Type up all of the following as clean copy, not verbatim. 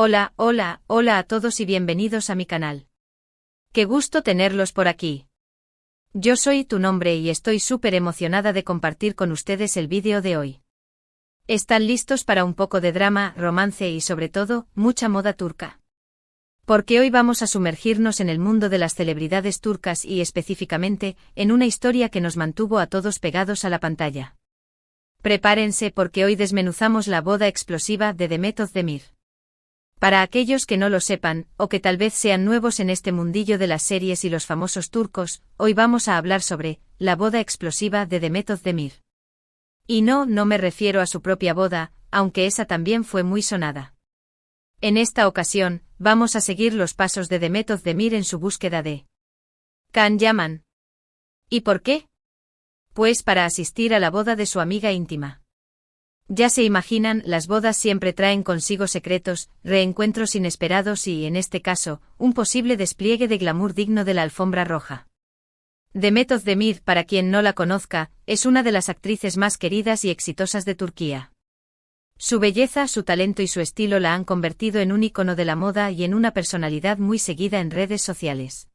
Hola, hola, hola a todos y bienvenidos a mi canal. Qué gusto tenerlos por aquí. Yo soy tu nombre y estoy súper emocionada de compartir con ustedes el vídeo de hoy. ¿Están listos para un poco de drama, romance y sobre todo, mucha moda turca? Porque hoy vamos a sumergirnos en el mundo de las celebridades turcas y específicamente, en una historia que nos mantuvo a todos pegados a la pantalla. Prepárense porque hoy desmenuzamos la boda explosiva de Demet Özdemir. Para aquellos que no lo sepan, o que tal vez sean nuevos en este mundillo de las series y los famosos turcos, hoy vamos a hablar sobre la boda explosiva de Demet Özdemir. Y no me refiero a su propia boda, aunque esa también fue muy sonada. En esta ocasión, vamos a seguir los pasos de Demet Özdemir en su búsqueda de Can Yaman. ¿Y por qué? Pues para asistir a la boda de su amiga íntima. Ya se imaginan, las bodas siempre traen consigo secretos, reencuentros inesperados y, en este caso, un posible despliegue de glamour digno de la alfombra roja. Demet Özdemir, para quien no la conozca, es una de las actrices más queridas y exitosas de Turquía. Su belleza, su talento y su estilo la han convertido en un ícono de la moda y en una personalidad muy seguida en redes sociales.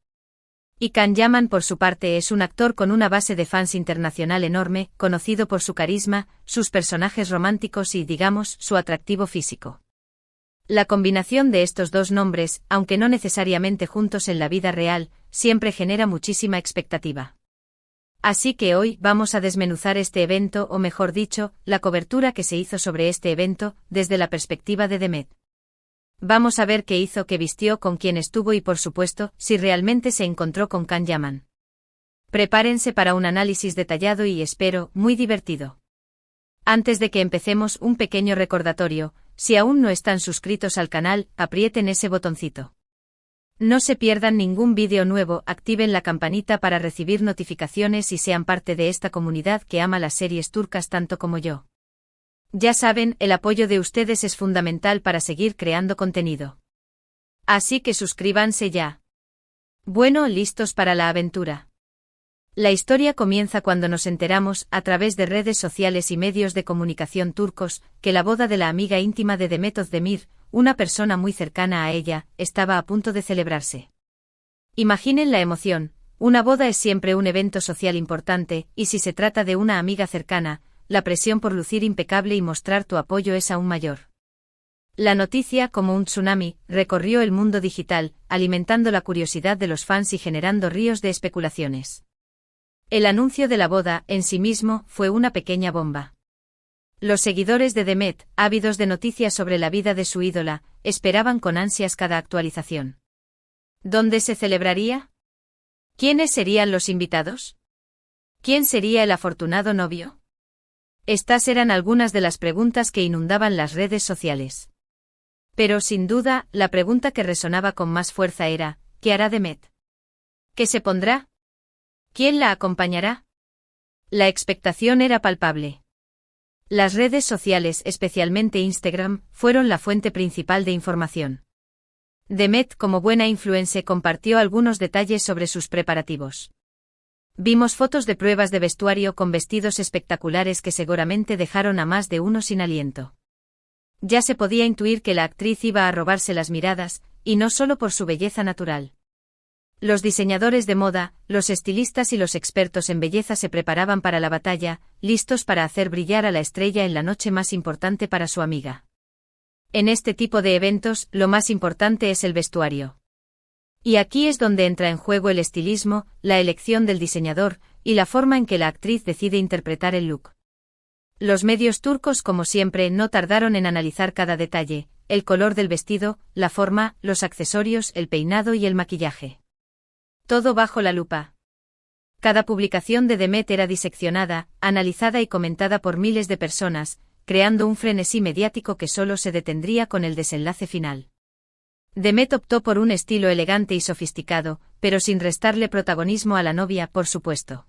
Y Can Yaman, por su parte, es un actor con una base de fans internacional enorme, conocido por su carisma, sus personajes románticos y, digamos, su atractivo físico. La combinación de estos dos nombres, aunque no necesariamente juntos en la vida real, siempre genera muchísima expectativa. Así que hoy vamos a desmenuzar este evento, o mejor dicho, la cobertura que se hizo sobre este evento, desde la perspectiva de Demet. Vamos a ver qué hizo, qué vistió, con quién estuvo y, por supuesto, si realmente se encontró con Can Yaman. Prepárense para un análisis detallado y, espero, muy divertido. Antes de que empecemos, un pequeño recordatorio: si aún no están suscritos al canal, aprieten ese botoncito. No se pierdan ningún vídeo nuevo, activen la campanita para recibir notificaciones y sean parte de esta comunidad que ama las series turcas tanto como yo. Ya saben, el apoyo de ustedes es fundamental para seguir creando contenido. Así que suscríbanse ya. Bueno, ¿listos para la aventura? La historia comienza cuando nos enteramos, a través de redes sociales y medios de comunicación turcos, que la boda de la amiga íntima de Demet Özdemir, una persona muy cercana a ella, estaba a punto de celebrarse. Imaginen la emoción. Una boda es siempre un evento social importante, y si se trata de una amiga cercana, la presión por lucir impecable y mostrar tu apoyo es aún mayor. La noticia, como un tsunami, recorrió el mundo digital, alimentando la curiosidad de los fans y generando ríos de especulaciones. El anuncio de la boda, en sí mismo, fue una pequeña bomba. Los seguidores de Demet, ávidos de noticias sobre la vida de su ídola, esperaban con ansias cada actualización. ¿Dónde se celebraría? ¿Quiénes serían los invitados? ¿Quién sería el afortunado novio? Estas eran algunas de las preguntas que inundaban las redes sociales. Pero sin duda, la pregunta que resonaba con más fuerza era: ¿qué hará Demet? ¿Qué se pondrá? ¿Quién la acompañará? La expectación era palpable. Las redes sociales, especialmente Instagram, fueron la fuente principal de información. Demet, como buena influencer, compartió algunos detalles sobre sus preparativos. Vimos fotos de pruebas de vestuario con vestidos espectaculares que seguramente dejaron a más de uno sin aliento. Ya se podía intuir que la actriz iba a robarse las miradas, y no solo por su belleza natural. Los diseñadores de moda, los estilistas y los expertos en belleza se preparaban para la batalla, listos para hacer brillar a la estrella en la noche más importante para su amiga. En este tipo de eventos, lo más importante es el vestuario. Y aquí es donde entra en juego el estilismo, la elección del diseñador, y la forma en que la actriz decide interpretar el look. Los medios turcos, como siempre, no tardaron en analizar cada detalle: el color del vestido, la forma, los accesorios, el peinado y el maquillaje. Todo bajo la lupa. Cada publicación de Demet era diseccionada, analizada y comentada por miles de personas, creando un frenesí mediático que solo se detendría con el desenlace final. Demet optó por un estilo elegante y sofisticado, pero sin restarle protagonismo a la novia, por supuesto.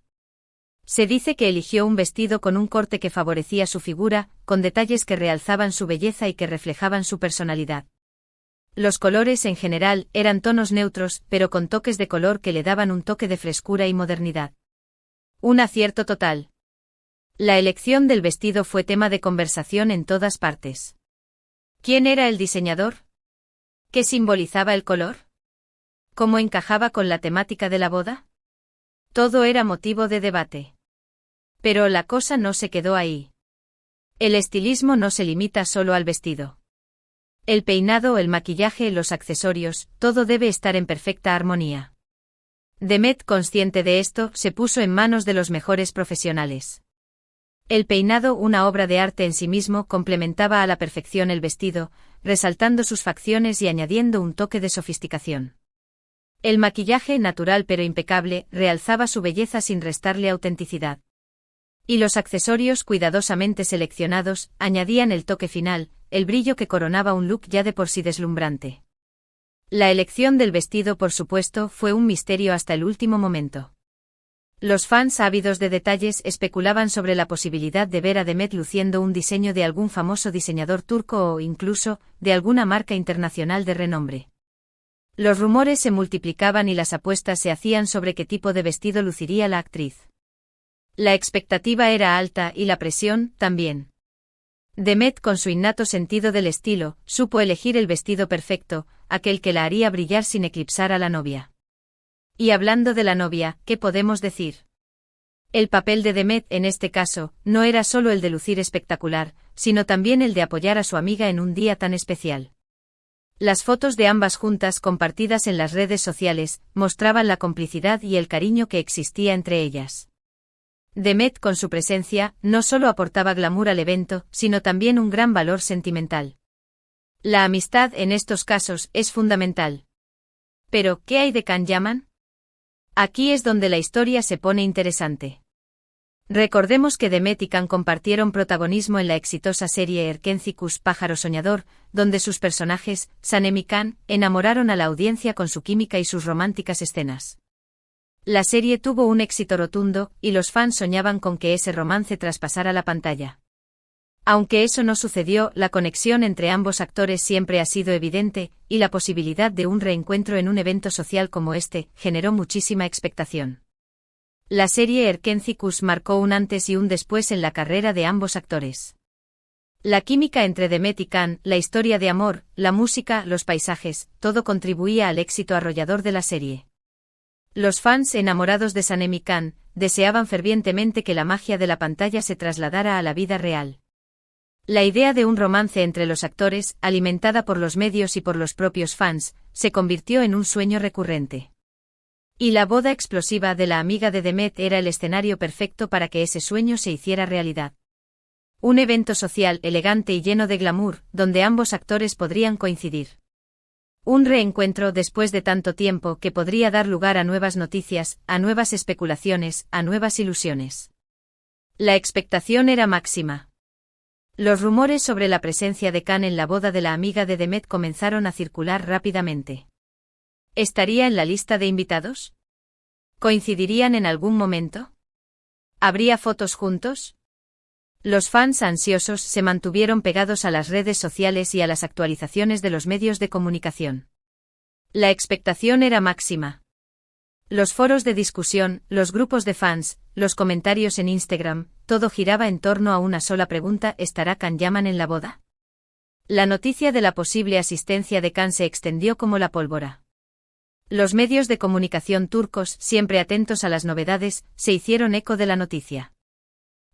Se dice que eligió un vestido con un corte que favorecía su figura, con detalles que realzaban su belleza y que reflejaban su personalidad. Los colores en general eran tonos neutros, pero con toques de color que le daban un toque de frescura y modernidad. Un acierto total. La elección del vestido fue tema de conversación en todas partes. ¿Quién era el diseñador? ¿Qué simbolizaba el color? ¿Cómo encajaba con la temática de la boda? Todo era motivo de debate. Pero la cosa no se quedó ahí. El estilismo no se limita solo al vestido. El peinado, el maquillaje, los accesorios, todo debe estar en perfecta armonía. Demet, consciente de esto, se puso en manos de los mejores profesionales. El peinado, una obra de arte en sí mismo, complementaba a la perfección el vestido, resaltando sus facciones y añadiendo un toque de sofisticación. El maquillaje, natural pero impecable, realzaba su belleza sin restarle autenticidad. Y los accesorios, cuidadosamente seleccionados, añadían el toque final, el brillo que coronaba un look ya de por sí deslumbrante. La elección del vestido, por supuesto, fue un misterio hasta el último momento. Los fans ávidos de detalles especulaban sobre la posibilidad de ver a Demet luciendo un diseño de algún famoso diseñador turco o, incluso, de alguna marca internacional de renombre. Los rumores se multiplicaban y las apuestas se hacían sobre qué tipo de vestido luciría la actriz. La expectativa era alta y la presión, también. Demet, con su innato sentido del estilo, supo elegir el vestido perfecto, aquel que la haría brillar sin eclipsar a la novia. Y hablando de la novia, ¿qué podemos decir? El papel de Demet, en este caso, no era solo el de lucir espectacular, sino también el de apoyar a su amiga en un día tan especial. Las fotos de ambas juntas compartidas en las redes sociales mostraban la complicidad y el cariño que existía entre ellas. Demet, con su presencia, no solo aportaba glamour al evento, sino también un gran valor sentimental. La amistad en estos casos es fundamental. Pero, ¿qué hay de Can Yaman? Aquí es donde la historia se pone interesante. Recordemos que Demet y Can compartieron protagonismo en la exitosa serie Erkencikus Pájaro Soñador, donde sus personajes, Sanem y Can, enamoraron a la audiencia con su química y sus románticas escenas. La serie tuvo un éxito rotundo, y los fans soñaban con que ese romance traspasara la pantalla. Aunque eso no sucedió, la conexión entre ambos actores siempre ha sido evidente, y la posibilidad de un reencuentro en un evento social como este generó muchísima expectación. La serie Erkencikus marcó un antes y un después en la carrera de ambos actores. La química entre Demet y Can, la historia de amor, la música, los paisajes, todo contribuía al éxito arrollador de la serie. Los fans, enamorados de Sanem y Can, deseaban fervientemente que la magia de la pantalla se trasladara a la vida real. La idea de un romance entre los actores, alimentada por los medios y por los propios fans, se convirtió en un sueño recurrente. Y la boda explosiva de la amiga de Demet era el escenario perfecto para que ese sueño se hiciera realidad. Un evento social elegante y lleno de glamour, donde ambos actores podrían coincidir. Un reencuentro después de tanto tiempo que podría dar lugar a nuevas noticias, a nuevas especulaciones, a nuevas ilusiones. La expectación era máxima. Los rumores sobre la presencia de Can en la boda de la amiga de Demet comenzaron a circular rápidamente. ¿Estaría en la lista de invitados? ¿Coincidirían en algún momento? ¿Habría fotos juntos? Los fans ansiosos se mantuvieron pegados a las redes sociales y a las actualizaciones de los medios de comunicación. La expectación era máxima. Los foros de discusión, los grupos de fans, los comentarios en Instagram, todo giraba en torno a una sola pregunta: ¿estará Can Yaman en la boda? La noticia de la posible asistencia de Can se extendió como la pólvora. Los medios de comunicación turcos, siempre atentos a las novedades, se hicieron eco de la noticia.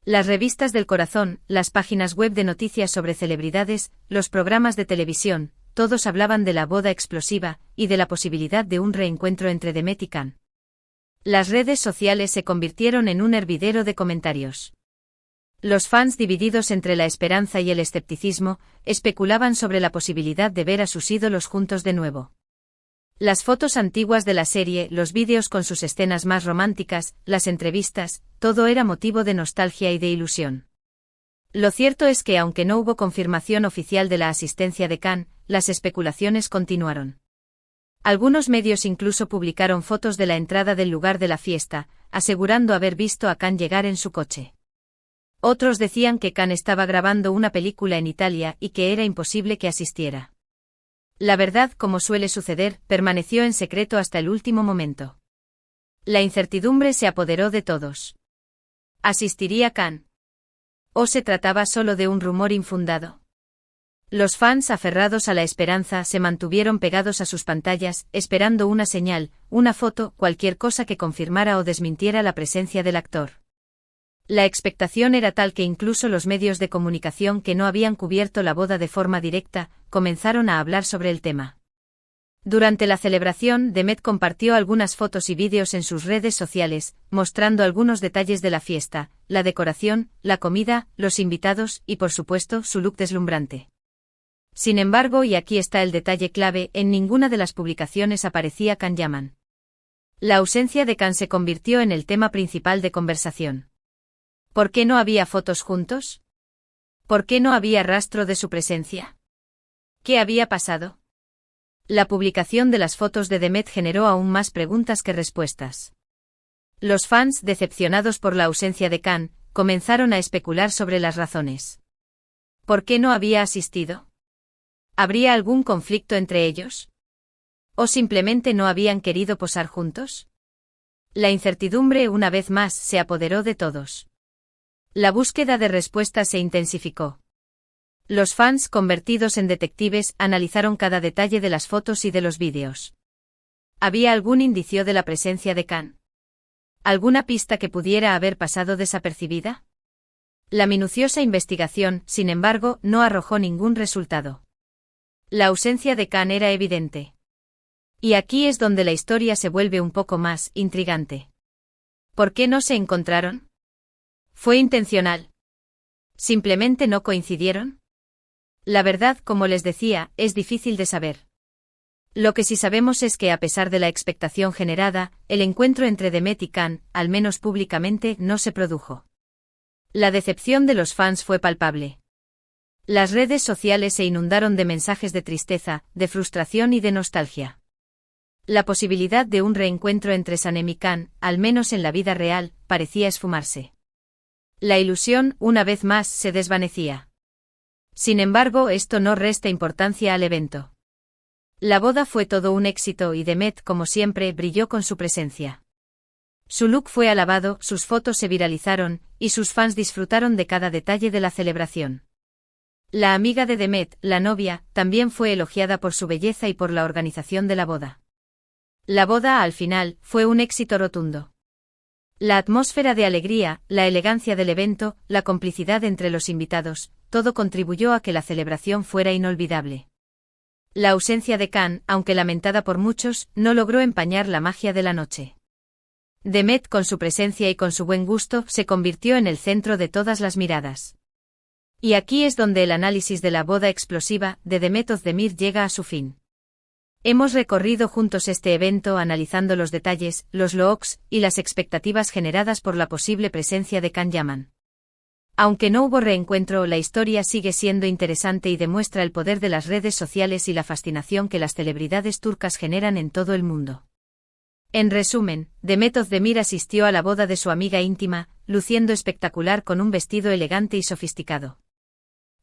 Las revistas del corazón, las páginas web de noticias sobre celebridades, los programas de televisión, todos hablaban de la boda explosiva, y de la posibilidad de un reencuentro entre Demet y Can. Las redes sociales se convirtieron en un hervidero de comentarios. Los fans, divididos entre la esperanza y el escepticismo, especulaban sobre la posibilidad de ver a sus ídolos juntos de nuevo. Las fotos antiguas de la serie, los vídeos con sus escenas más románticas, las entrevistas, todo era motivo de nostalgia y de ilusión. Lo cierto es que, aunque no hubo confirmación oficial de la asistencia de Can, las especulaciones continuaron. Algunos medios incluso publicaron fotos de la entrada del lugar de la fiesta, asegurando haber visto a Can llegar en su coche. Otros decían que Can estaba grabando una película en Italia y que era imposible que asistiera. La verdad, como suele suceder, permaneció en secreto hasta el último momento. La incertidumbre se apoderó de todos. ¿Asistiría Can? ¿O se trataba solo de un rumor infundado? Los fans aferrados a la esperanza se mantuvieron pegados a sus pantallas, esperando una señal, una foto, cualquier cosa que confirmara o desmintiera la presencia del actor. La expectación era tal que incluso los medios de comunicación que no habían cubierto la boda de forma directa, comenzaron a hablar sobre el tema. Durante la celebración, Demet compartió algunas fotos y vídeos en sus redes sociales, mostrando algunos detalles de la fiesta, la decoración, la comida, los invitados y por supuesto su look deslumbrante. Sin embargo, y aquí está el detalle clave, en ninguna de las publicaciones aparecía Can Yaman. La ausencia de Can se convirtió en el tema principal de conversación. ¿Por qué no había fotos juntos? ¿Por qué no había rastro de su presencia? ¿Qué había pasado? La publicación de las fotos de Demet generó aún más preguntas que respuestas. Los fans, decepcionados por la ausencia de Can, comenzaron a especular sobre las razones. ¿Por qué no había asistido? ¿Habría algún conflicto entre ellos? ¿O simplemente no habían querido posar juntos? La incertidumbre una vez más se apoderó de todos. La búsqueda de respuestas se intensificó. Los fans, convertidos en detectives, analizaron cada detalle de las fotos y de los vídeos. ¿Había algún indicio de la presencia de Can? ¿Alguna pista que pudiera haber pasado desapercibida? La minuciosa investigación, sin embargo, no arrojó ningún resultado. La ausencia de Can era evidente. Y aquí es donde la historia se vuelve un poco más intrigante. ¿Por qué no se encontraron? ¿Fue intencional? ¿Simplemente no coincidieron? La verdad, como les decía, es difícil de saber. Lo que sí sabemos es que a pesar de la expectación generada, el encuentro entre Demet y Can, al menos públicamente, no se produjo. La decepción de los fans fue palpable. Las redes sociales se inundaron de mensajes de tristeza, de frustración y de nostalgia. La posibilidad de un reencuentro entre Sanem y Can, al menos en la vida real, parecía esfumarse. La ilusión, una vez más, se desvanecía. Sin embargo, esto no resta importancia al evento. La boda fue todo un éxito y Demet, como siempre, brilló con su presencia. Su look fue alabado, sus fotos se viralizaron, y sus fans disfrutaron de cada detalle de la celebración. La amiga de Demet, la novia, también fue elogiada por su belleza y por la organización de la boda. La boda, al final, fue un éxito rotundo. La atmósfera de alegría, la elegancia del evento, la complicidad entre los invitados, todo contribuyó a que la celebración fuera inolvidable. La ausencia de Can, aunque lamentada por muchos, no logró empañar la magia de la noche. Demet, con su presencia y con su buen gusto, se convirtió en el centro de todas las miradas. Y aquí es donde el análisis de la boda explosiva de Demet Özdemir llega a su fin. Hemos recorrido juntos este evento analizando los detalles, los looks y las expectativas generadas por la posible presencia de Can Yaman. Aunque no hubo reencuentro, la historia sigue siendo interesante y demuestra el poder de las redes sociales y la fascinación que las celebridades turcas generan en todo el mundo. En resumen, Demet Özdemir asistió a la boda de su amiga íntima, luciendo espectacular con un vestido elegante y sofisticado.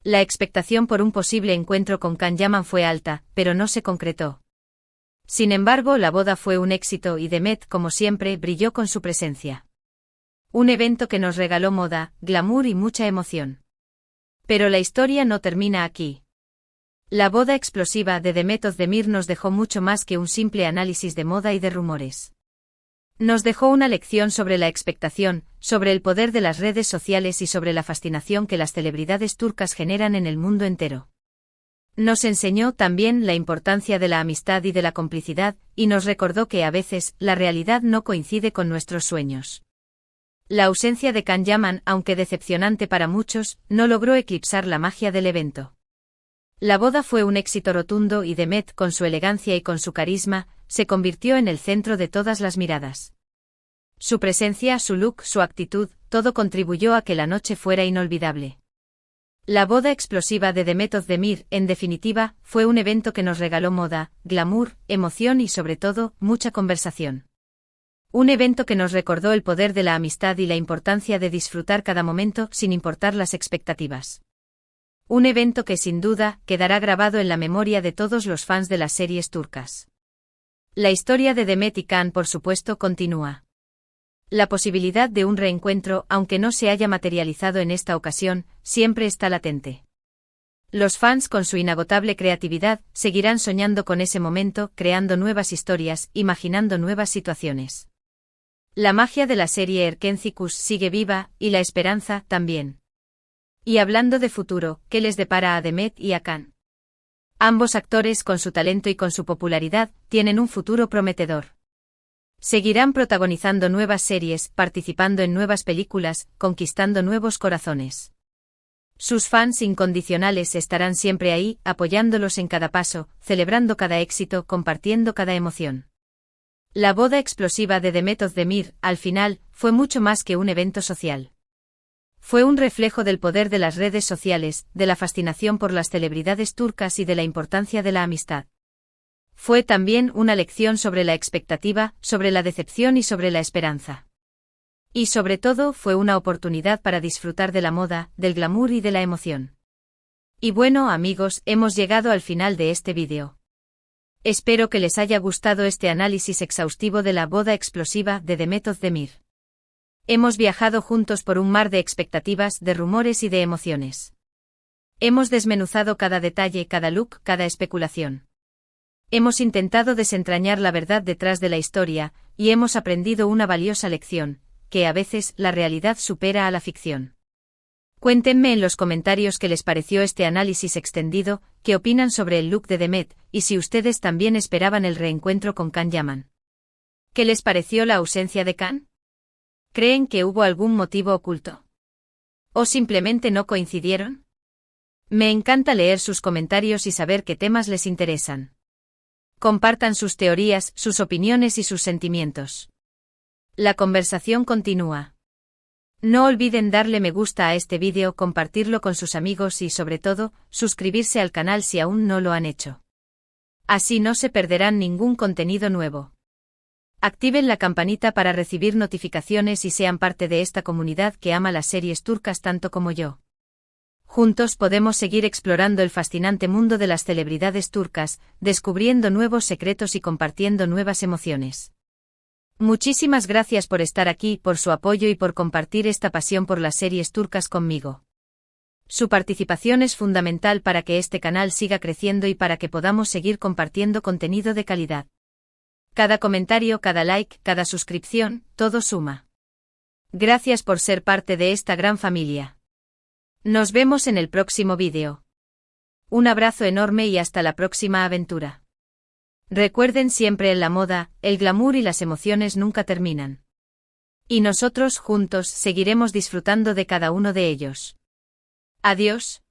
La expectación por un posible encuentro con Can Yaman fue alta, pero no se concretó. Sin embargo, la boda fue un éxito y Demet, como siempre, brilló con su presencia. Un evento que nos regaló moda, glamour y mucha emoción. Pero la historia no termina aquí. La boda explosiva de Demet Özdemir nos dejó mucho más que un simple análisis de moda y de rumores. Nos dejó una lección sobre la expectación, sobre el poder de las redes sociales y sobre la fascinación que las celebridades turcas generan en el mundo entero. Nos enseñó también la importancia de la amistad y de la complicidad, y nos recordó que a veces la realidad no coincide con nuestros sueños. La ausencia de Can Yaman, aunque decepcionante para muchos, no logró eclipsar la magia del evento. La boda fue un éxito rotundo y Demet, con su elegancia y con su carisma, se convirtió en el centro de todas las miradas. Su presencia, su look, su actitud, todo contribuyó a que la noche fuera inolvidable. La boda explosiva de Demet Özdemir, en definitiva, fue un evento que nos regaló moda, glamour, emoción y sobre todo, mucha conversación. Un evento que nos recordó el poder de la amistad y la importancia de disfrutar cada momento sin importar las expectativas. Un evento que sin duda quedará grabado en la memoria de todos los fans de las series turcas. La historia de Demet y Can, por supuesto, continúa. La posibilidad de un reencuentro, aunque no se haya materializado en esta ocasión, siempre está latente. Los fans, con su inagotable creatividad, seguirán soñando con ese momento, creando nuevas historias, imaginando nuevas situaciones. La magia de la serie Erkencicus sigue viva, y la esperanza también. Y hablando de futuro, ¿qué les depara a Demet y a Can? Ambos actores, con su talento y con su popularidad, tienen un futuro prometedor. Seguirán protagonizando nuevas series, participando en nuevas películas, conquistando nuevos corazones. Sus fans incondicionales estarán siempre ahí, apoyándolos en cada paso, celebrando cada éxito, compartiendo cada emoción. La boda explosiva de Demet Özdemir, al final, fue mucho más que un evento social. Fue un reflejo del poder de las redes sociales, de la fascinación por las celebridades turcas y de la importancia de la amistad. Fue también una lección sobre la expectativa, sobre la decepción y sobre la esperanza. Y sobre todo fue una oportunidad para disfrutar de la moda, del glamour y de la emoción. Y bueno, amigos, hemos llegado al final de este vídeo. Espero que les haya gustado este análisis exhaustivo de la boda explosiva de Demet Özdemir. Hemos viajado juntos por un mar de expectativas, de rumores y de emociones. Hemos desmenuzado cada detalle, cada look, cada especulación. Hemos intentado desentrañar la verdad detrás de la historia, y hemos aprendido una valiosa lección, que a veces la realidad supera a la ficción. Cuéntenme en los comentarios qué les pareció este análisis extendido, qué opinan sobre el look de Demet, y si ustedes también esperaban el reencuentro con Can Yaman. ¿Qué les pareció la ausencia de Can? ¿Creen que hubo algún motivo oculto? ¿O simplemente no coincidieron? Me encanta leer sus comentarios y saber qué temas les interesan. Compartan sus teorías, sus opiniones y sus sentimientos. La conversación continúa. No olviden darle me gusta a este vídeo, compartirlo con sus amigos y, sobre todo, suscribirse al canal si aún no lo han hecho. Así no se perderán ningún contenido nuevo. Activen la campanita para recibir notificaciones y sean parte de esta comunidad que ama las series turcas tanto como yo. Juntos podemos seguir explorando el fascinante mundo de las celebridades turcas, descubriendo nuevos secretos y compartiendo nuevas emociones. Muchísimas gracias por estar aquí, por su apoyo y por compartir esta pasión por las series turcas conmigo. Su participación es fundamental para que este canal siga creciendo y para que podamos seguir compartiendo contenido de calidad. Cada comentario, cada like, cada suscripción, todo suma. Gracias por ser parte de esta gran familia. Nos vemos en el próximo vídeo. Un abrazo enorme y hasta la próxima aventura. Recuerden siempre, en la moda, el glamour y las emociones nunca terminan. Y nosotros juntos seguiremos disfrutando de cada uno de ellos. Adiós.